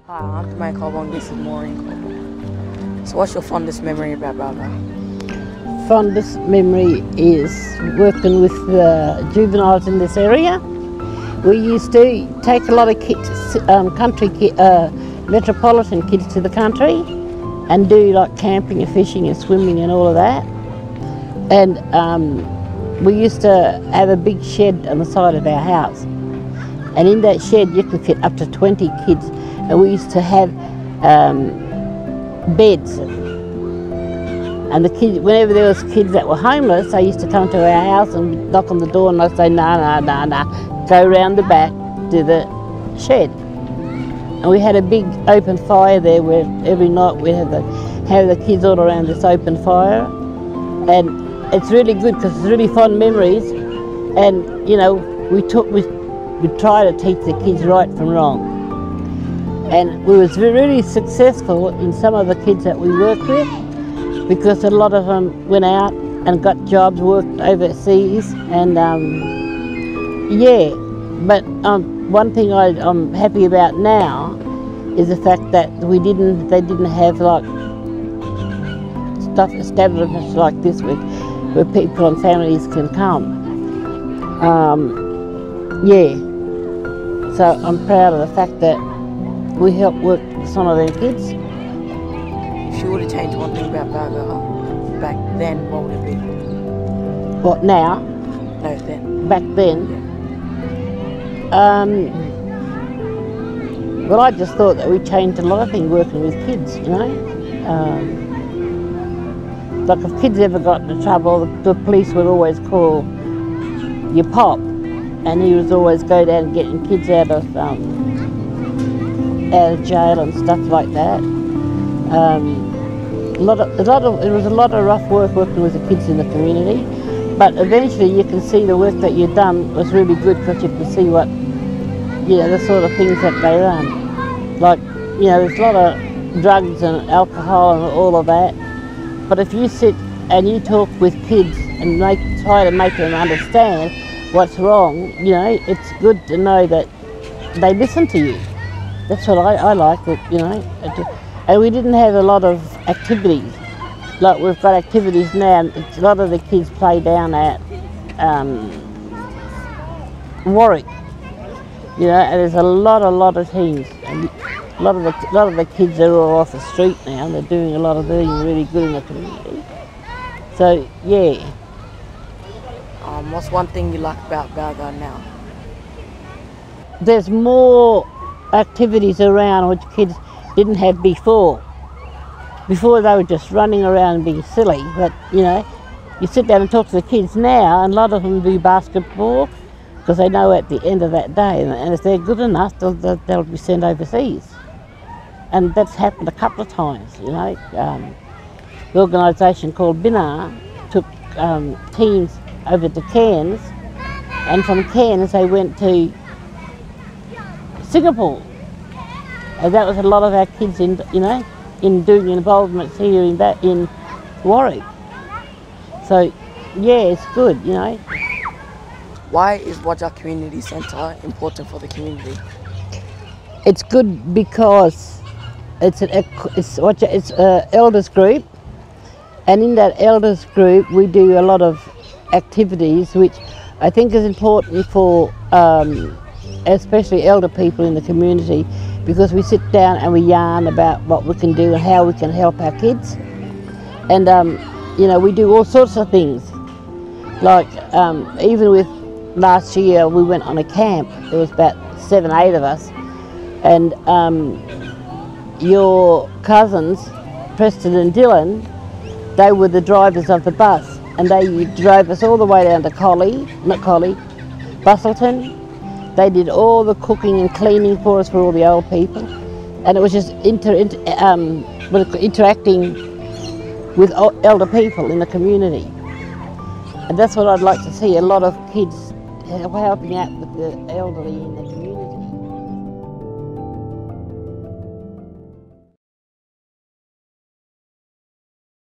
Hi, I'm Domain Culbong. This is Maureen Culbong. So what's your fondest memory about Balga? Fondest memory is working with the juveniles in this area. We used to take a lot of kids, metropolitan kids to the country and do like camping and fishing and swimming and all of that. And we used to have a big shed on the side of our house. And in that shed you could fit up to 20 kids. And we used to have beds. And the kids, whenever there was kids that were homeless, they used to come to our house and knock on the door, and I'd say, no, go round the back to the shed. And we had a big open fire there where every night we'd have the kids all around this open fire. And it's really good because it's really fond memories. And you know, we try to teach the kids right from wrong. And we was really successful in some of the kids that we worked with, because a lot of them went out and got jobs, worked overseas, and yeah. But one thing I'm happy about now is the fact that they didn't have like stuff establishments like this where people and families can come. Yeah. So I'm proud of the fact that we helped work some of their kids. If you were to change one thing about Balga back then, what would it be? What, now? No, then. Back then? Yeah. Well, I just thought that we changed a lot of things working with kids, you know. Like if kids ever got into trouble, the police would always call your pop, and he was always go down and getting kids out of jail and stuff like that. It was a lot of rough work working with the kids in the community, but eventually you can see the work that you've done was really good, because you can see what, you know, the sort of things that they run. Like, you know, there's a lot of drugs and alcohol and all of that, but if you sit and you talk with kids and try to make them understand what's wrong, you know, it's good to know that they listen to you. That's what I like, you know. And we didn't have a lot of activities. Like we've got activities now. A lot of the kids play down at Warwick, you know, and there's a lot of teams. And a lot of the kids are all off the street now, and they're doing really good in the community. So yeah. What's one thing you like about Balga now? There's more activities around which kids didn't have before. Before they were just running around and being silly, but you know, you sit down and talk to the kids now, and a lot of them do basketball because they know at the end of that day, and if they're good enough, they'll be sent overseas. And that's happened a couple of times, you know. The organisation called BINA took teams over to Cairns, and from Cairns they went to Singapore. And that was a lot of our kids in doing involvements here in Warwick. So yeah, it's good, you know. Why is Wadjak Community Centre important for the community? It's good because it's an elders group, and in that elders group we do a lot of activities which I think is important for especially elder people in the community, because we sit down and we yarn about what we can do and how we can help our kids. And you know, we do all sorts of things. Like even with last year we went on a camp. There was about 7, 8 of us, and your cousins, Preston and Dylan, they were the drivers of the bus, and they drove us all the way down to Busselton. They did all the cooking and cleaning for us, for all the old people, and it was just interacting with elder people in the community. And that's what I'd like to see, a lot of kids helping out with the elderly in the